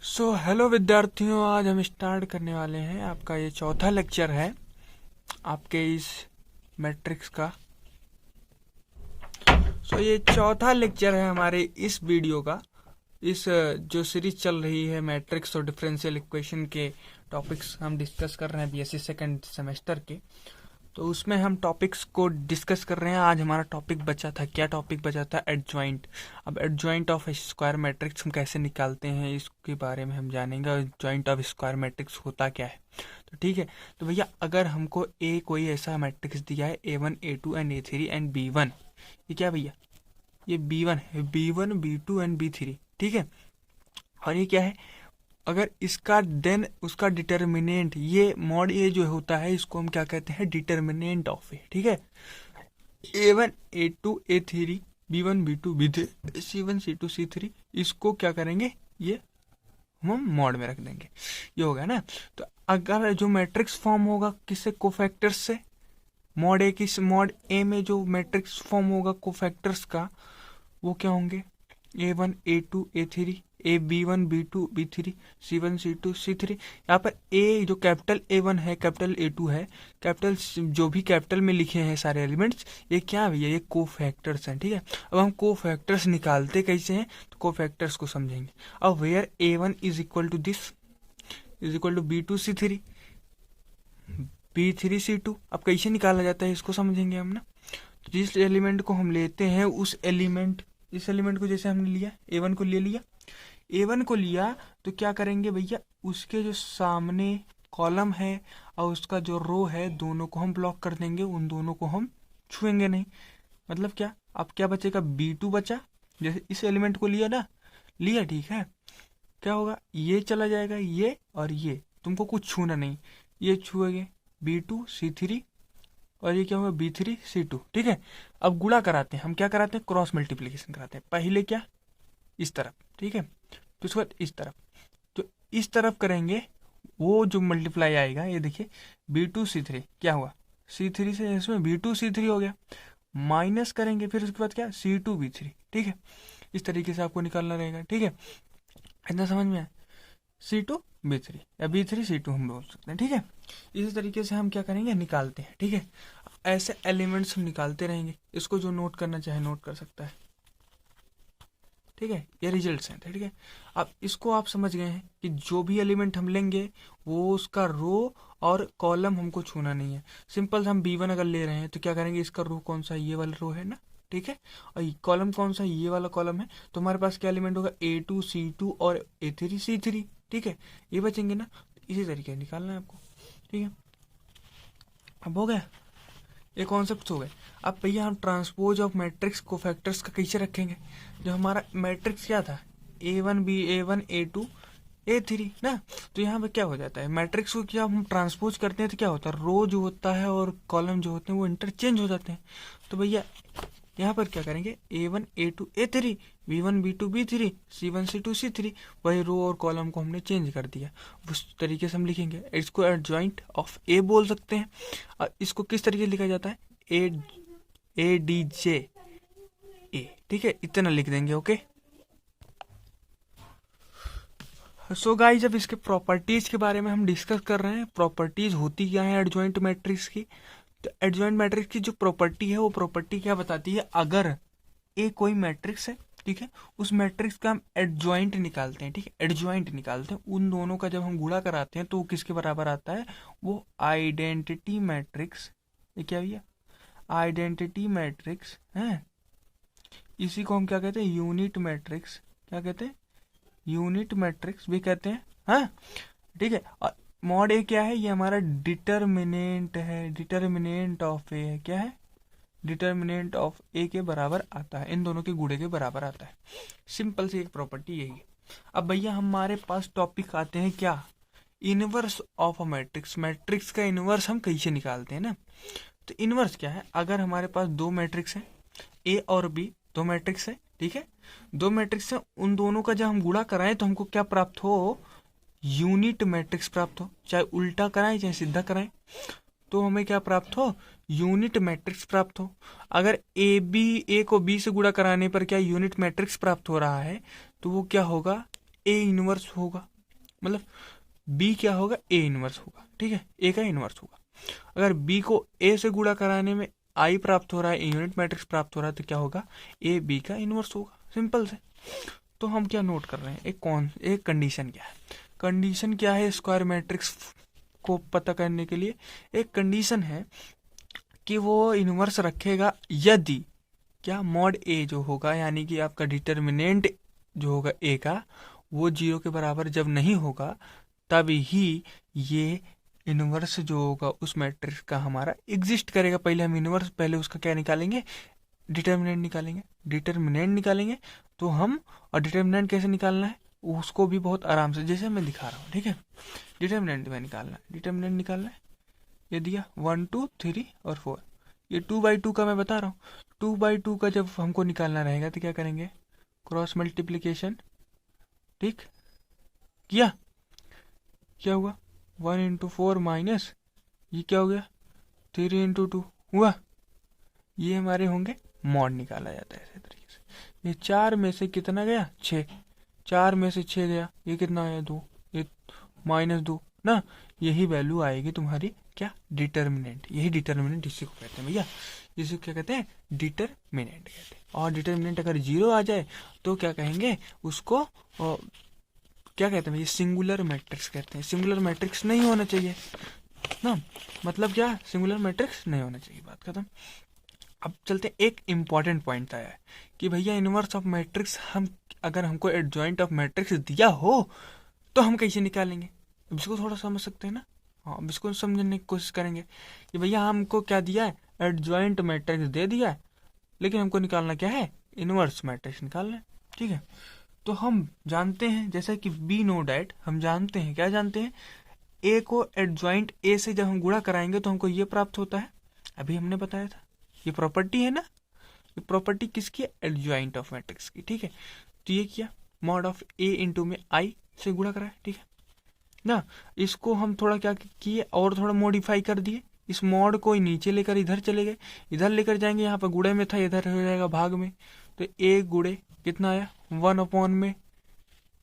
Hello विद्यार्थियों, आज हम स्टार्ट करने वाले हैं। आपका ये चौथा लेक्चर है आपके इस मैट्रिक्स का। ये चौथा लेक्चर है हमारे इस वीडियो का। इस जो सीरीज चल रही है मैट्रिक्स और डिफरेंशियल इक्वेशन के टॉपिक्स हम डिस्कस कर रहे हैं बीएससी सेकंड सेमेस्टर के। तो उसमें हम टॉपिक्स को डिस्कस कर रहे हैं। आज हमारा टॉपिक बचा था, क्या टॉपिक बचा था? एडजॉइंट। अब एडजॉइंट ऑफ स्क्वायर मैट्रिक्स हम कैसे निकालते हैं इसके बारे में हम जानेंगे। एडजॉइंट ऑफ स्क्वायर मैट्रिक्स होता क्या है? तो ठीक है। तो भैया अगर हमको कोई ऐसा मैट्रिक्स दिया है A1 A2 and A3 and B1, ये क्या भैया? ये B1 है, B1 B2 एंड B3, ठीक है। और ये क्या है? अगर इसका देन उसका डिटर्मिनेंट, ये मॉड ए जो होता है इसको हम क्या कहते हैं? डिटर्मिनेंट ऑफ ए, ठीक है। A1 A2 A3 B1 B2 B3 C1 C2 C3, इसको क्या करेंगे? ये हम मॉड में रख देंगे। ये हो गया ना। तो अगर जो मैट्रिक्स फॉर्म होगा किससे? कोफैक्टर्स से। मॉड ए में जो मैट्रिक्स फॉर्म होगा कोफैक्टर्स का, वो क्या होंगे? A1 A2 A3 ए B1 B2 B3 C1 C2 C3। यहाँ पर ए जो कैपिटल A1 है, कैपिटल A2 है, कैपिटल जो भी कैपिटल में लिखे हैं सारे एलिमेंट्स, ये क्या भैया? ये कोफैक्टर्स हैं, ठीक है। अब हम कोफैक्टर्स निकालते कैसे हैं तो कोफैक्टर्स को समझेंगे। अब where A1 is equal to this is equal to B2 C3 B3 C2। अब कैसे निकाला जाता है इसको समझेंगे हम ना। तो जिस एलिमेंट को हम लेते हैं इस एलिमेंट को जैसे हमने लिया A1 को ले लिया, A1 को लिया तो क्या करेंगे भैया? उसके जो सामने कॉलम है और उसका जो रो है, दोनों को हम ब्लॉक कर देंगे, उन दोनों को हम छुएंगे नहीं। मतलब क्या? अब क्या बचेगा? B2 बचा। जैसे इस एलिमेंट को लिया ना, लिया, ठीक है। क्या होगा? ये चला जाएगा, ये और ये, तुमको कुछ छूना नहीं। ये छुएंगे B2 C3 और ये क्या होगा? B3 C2, ठीक है। अब गुणा कराते हैं हम, क्या कराते हैं? क्रॉस मल्टीप्लीकेशन कराते हैं। पहले क्या? इस तरफ, ठीक है। तो उसके बाद इस तरफ, तो इस तरफ करेंगे, वो जो मल्टीप्लाई आएगा, ये देखिए B2 C3 क्या हुआ? C3 से इसमें B2 C3 हो गया। माइनस करेंगे फिर उसके बाद क्या? C2 B3, ठीक है। इस तरीके से आपको निकालना रहेगा, ठीक है। इतना समझ में आया? C2 B3 या B3 C2 हम बोल सकते हैं, ठीक है। इसी तरीके से हम क्या करेंगे? निकालते हैं, ठीक है। ऐसे एलिमेंट्स हम निकालते रहेंगे। इसको जो नोट करना चाहे नोट कर सकता है, ठीक है। ये रिजल्ट्स हैं, ठीक है। अब इसको आप समझ गए हैं कि जो भी एलिमेंट हम लेंगे वो उसका रो और कॉलम हमको छूना नहीं है। सिंपल, हम B1 अगर ले रहे हैं तो क्या करेंगे? इसका रो कौन सा? ये वाला रो है ना, ठीक है। और कॉलम कौन सा? ये वाला कॉलम है। तो हमारे पास क्या एलिमेंट होगा? A2 C2 और A3 C3, ठीक है। ये बचेंगे ना। इसी तरीके से निकालना है आपको, ठीक है। अब हो गया, ये कॉन्सेप्ट हो गए। अब भैया हम ट्रांसपोज ऑफ मैट्रिक्स को फैक्टर्स का कैसे रखेंगे? जो हमारा मैट्रिक्स क्या था? A1 A2 A3 ना। तो यहाँ पे क्या हो जाता है? मैट्रिक्स को क्या हम ट्रांसपोज करते हैं तो क्या होता है? रो जो होता है और कॉलम जो होते हैं वो इंटरचेंज हो जाते हैं। तो भैया यहाँ पर क्या करेंगे? A1 A2 A3 B1 B2 B3 C1 C2 C3, वही रो और कॉलम को हमने चेंज कर दिया। उस तरीके से हम लिखेंगे। इसको एडजॉइंट ऑफ ए बोल सकते हैं। और इसको किस तरीके से लिखा जाता है? ADJ A, ठीक है। इतना लिख देंगे, ओके। गाइस, अब इसके प्रॉपर्टीज के बारे में हम डिस्कस कर रहे हैं। प्रॉपर्टीज होती क्या है एडजॉइंट मैट्रिक्स की? तो एडजॉइंट मैट्रिक्स की जो प्रॉपर्टी है वो प्रॉपर्टी क्या बताती है? अगर ए कोई मैट्रिक्स है, ठीक है, उस मैट्रिक्स का हम एडजॉइंट निकालते हैं, ठीक है। एडजॉइंट निकालते हैं, उन दोनों का जब हम गुणा कराते हैं तो वो किसके बराबर आता है? वो आइडेंटिटी मैट्रिक्स। ये क्या भैया? आइडेंटिटी मैट्रिक्स है। इसी को हम क्या कहते हैं? Unit matrix. क्या कहते हैं? यूनिट मैट्रिक्स भी कहते हैं, हाँ, ठीक है। और मॉड ए क्या है? ये हमारा डिटर्मिनेंट है। डिटर्मिनेंट ऑफ ए है, क्या है? डिटर्मिनेंट ऑफ ए के बराबर आता है, इन दोनों के गुणे के बराबर आता है। सिंपल सी एक प्रॉपर्टी यही है। अब भैया हमारे पास टॉपिक आते हैं क्या? Inverse of a matrix. Matrix का इनवर्स हम कैसे निकालते हैं ना। तो इनवर्स क्या है? अगर हमारे पास दो मैट्रिक्स है, ए और बी, दो मैट्रिक्स है, ठीक है। दो मैट्रिक्स है, उन दोनों का जब हम गुणा कराएं तो हमको क्या प्राप्त हो? यूनिट मैट्रिक्स प्राप्त हो। चाहे उल्टा कराएं चाहे सीधा कराएं तो हमें क्या प्राप्त हो? यूनिट मैट्रिक्स प्राप्त हो। अगर ए को बी से गुणा कराने पर क्या यूनिट मैट्रिक्स प्राप्त हो रहा है तो वो क्या होगा? ए इनवर्स होगा, मतलब बी क्या होगा, ए इनवर्स होगा, ठीक है, ए का इनवर्स होगा। अगर बी को ए से गुणा कराने में आई प्राप्त हो रहा है, यूनिट मैट्रिक्स प्राप्त हो रहा है, तो क्या होगा, ए बी का इनवर्स होगा, सिंपल से। तो हम क्या नोट कर रहे हैं, एक कंडीशन क्या है, कंडीशन क्या है स्क्वायर मैट्रिक्स को पता करने के लिए, एक कंडीशन है कि वो इनवर्स रखेगा यदि क्या मॉड ए जो होगा, यानी कि आपका डिटर्मिनेंट जो होगा ए का, वो 0 के बराबर जब नहीं होगा, तब ही ये इनवर्स जो होगा उस मैट्रिक्स का हमारा एग्जिस्ट करेगा। पहले हम इनवर्स, पहले उसका क्या निकालेंगे, डिटर्मिनेंट निकालेंगे, डिटर्मिनेंट निकालेंगे। तो हम, और डिटर्मिनेंट कैसे निकालना है उसको भी बहुत आराम से, जैसे मैं दिखा रहा हूँ, ठीक है। डिटर्मिनेंट में निकालना है, डिटर्मिनेंट निकालना है, ये दिया 1 2 3 और 4, ये 2/2 का मैं बता रहा हूँ। 2/2 का जब हमको निकालना रहेगा तो क्या करेंगे, क्रॉस मल्टीप्लीकेशन, ठीक किया, क्या हुआ 1 × 4 माइनस ये क्या हो गया 3 × 2 हुआ, ये हमारे होंगे मॉड, निकाला जाता है ऐसे तरीके से। ये 4 में से कितना गया 6, 4 में से 6 गया, ये कितना आया 2, ये -2 ना, यही वैल्यू आएगी तुम्हारी क्या, डिटर्मिनेंट। यही डिटर्मिनेंट इसी को कहते हैं भैया, इसी को क्या कहते हैं, डिटर्मिनेंट कहते हैं। और डिटर्मिनेंट अगर 0 आ जाए तो क्या कहेंगे उसको, क्या कहते हैं भैया, सिंगुलर मैट्रिक्स कहते हैं। सिंगुलर मैट्रिक्स नहीं होना चाहिए ना, मतलब क्या, सिंगुलर मैट्रिक्स नहीं होना चाहिए, बात खत्म। अब चलते एक इंपॉर्टेंट पॉइंट आया है कि भैया इनवर्स ऑफ मैट्रिक्स, हम अगर हमको एडजॉइंट ऑफ मैट्रिक्स दिया हो तो हम कैसे निकालेंगे, अब इसको थोड़ा समझ सकते हैं ना। हाँ, अब इसको समझने की कोशिश करेंगे कि भैया हमको क्या दिया है, एडजॉइंट मैट्रिक्स दे दिया है, लेकिन हमको निकालना क्या है, इनवर्स मैट्रिक्स निकालना है, ठीक है। तो हम जानते हैं, जैसे कि बी नो डैट, हम जानते हैं, क्या जानते हैं, ए को एडजॉइंट ए से जब हम गुणा कराएंगे तो हमको ये प्राप्त होता है, अभी हमने बताया था, ये प्रॉपर्टी है ना, ये प्रॉपर्टी किसकी है, एडजॉइंट ऑफ मैट्रिक्स की, ठीक है। तो ये किया, मॉड ऑफ ए इंटू में आई से गुणा कराया, ठीक है ना। इसको हम थोड़ा क्या किए, और थोड़ा मॉडिफाई कर दिए, इस मॉड को नीचे लेकर इधर चले गए, इधर लेकर जाएंगे, यहाँ पर गुणे में था, इधर हो जाएगा भाग में, तो ए गुणे कितना आया 1 में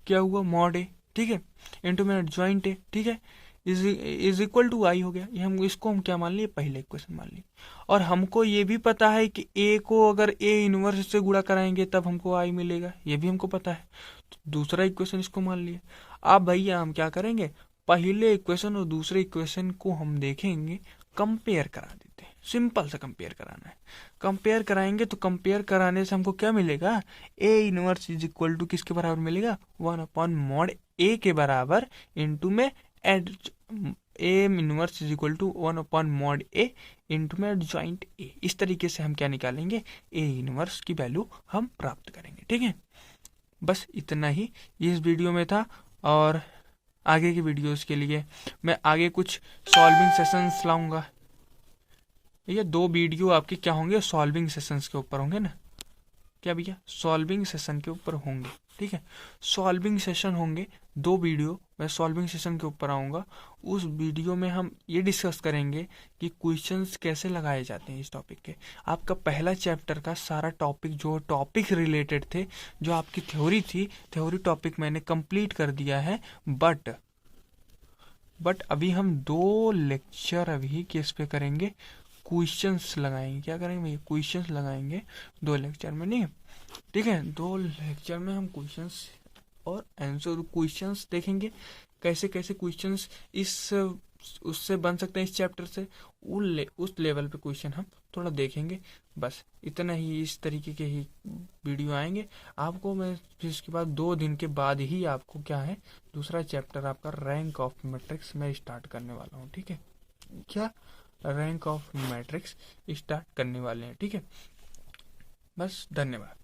क्या हुआ मॉड ए, ठीक है, इंटू में एडजॉइंट ए, ठीक है, इज इक्वल टू आई हो गया। ये हम इसको हम क्या मान लिए, पहले इक्वेशन मान लिए। और हमको ये भी पता है कि ए को अगर ए इनवर्स से गुणा कराएंगे तब हमको आई मिलेगा, ये भी हमको पता है, तो दूसरा इक्वेशन इसको मान लिए। अब भैया हम क्या करेंगे, पहले इक्वेशन और दूसरे इक्वेशन को हम देखेंगे, कंपेयर करा देते हैं, सिंपल सा कंपेयर कराना है। कंपेयर कराएंगे तो कंपेयर कराने से हमको क्या मिलेगा, A inverse is equal to किसके बराबर मिलेगा, 1/mod ए के बराबर, इंटू में A inverse is equal to 1/mod A into में एडजॉइंट ए। इस तरीके से हम क्या निकालेंगे, ए इनवर्स की वैल्यू हम प्राप्त करेंगे, ठीक है। बस इतना ही इस वीडियो में था, और आगे की वीडियोस के लिए मैं आगे कुछ सॉल्विंग सेशंस लाऊंगा। ये 2 वीडियो आपके क्या होंगे, सॉल्विंग सेशंस के ऊपर होंगे ना, क्या भैया, सॉल्विंग सेशन के ऊपर होंगे, ठीक है। सॉल्विंग सेशन होंगे 2 वीडियो, मैं सॉल्विंग सेशन के ऊपर आऊँगा। उस वीडियो में हम ये डिस्कस करेंगे कि क्वेश्चंस कैसे लगाए जाते हैं इस टॉपिक के। आपका पहला चैप्टर का सारा टॉपिक, जो टॉपिक रिलेटेड थे, जो आपकी थ्योरी थी, थ्योरी टॉपिक मैंने कंप्लीट कर दिया है, बट अभी हम 2 लेक्चर अभी किस पे करेंगे, क्वेश्चंस लगाएंगे। क्या करेंगे भैया, क्वेश्चंस लगाएंगे 2 लेक्चर में, नहीं, ठीक है। 2 लेक्चर में हम क्वेश्चंस और आंसर, क्वेश्चंस देखेंगे, कैसे कैसे क्वेश्चंस इस उससे बन सकते हैं, इस चैप्टर से उस लेवल पे क्वेश्चन हम थोड़ा देखेंगे। बस इतना ही, इस तरीके के ही वीडियो आएंगे आपको। मैं फिर इसके बाद 2 दिन के बाद ही आपको क्या है, दूसरा चैप्टर आपका रैंक ऑफ मैट्रिक्स में स्टार्ट करने वाला हूँ, ठीक है। क्या, रैंक ऑफ मैट्रिक्स स्टार्ट करने वाले हैं, ठीक है। बस धन्यवाद।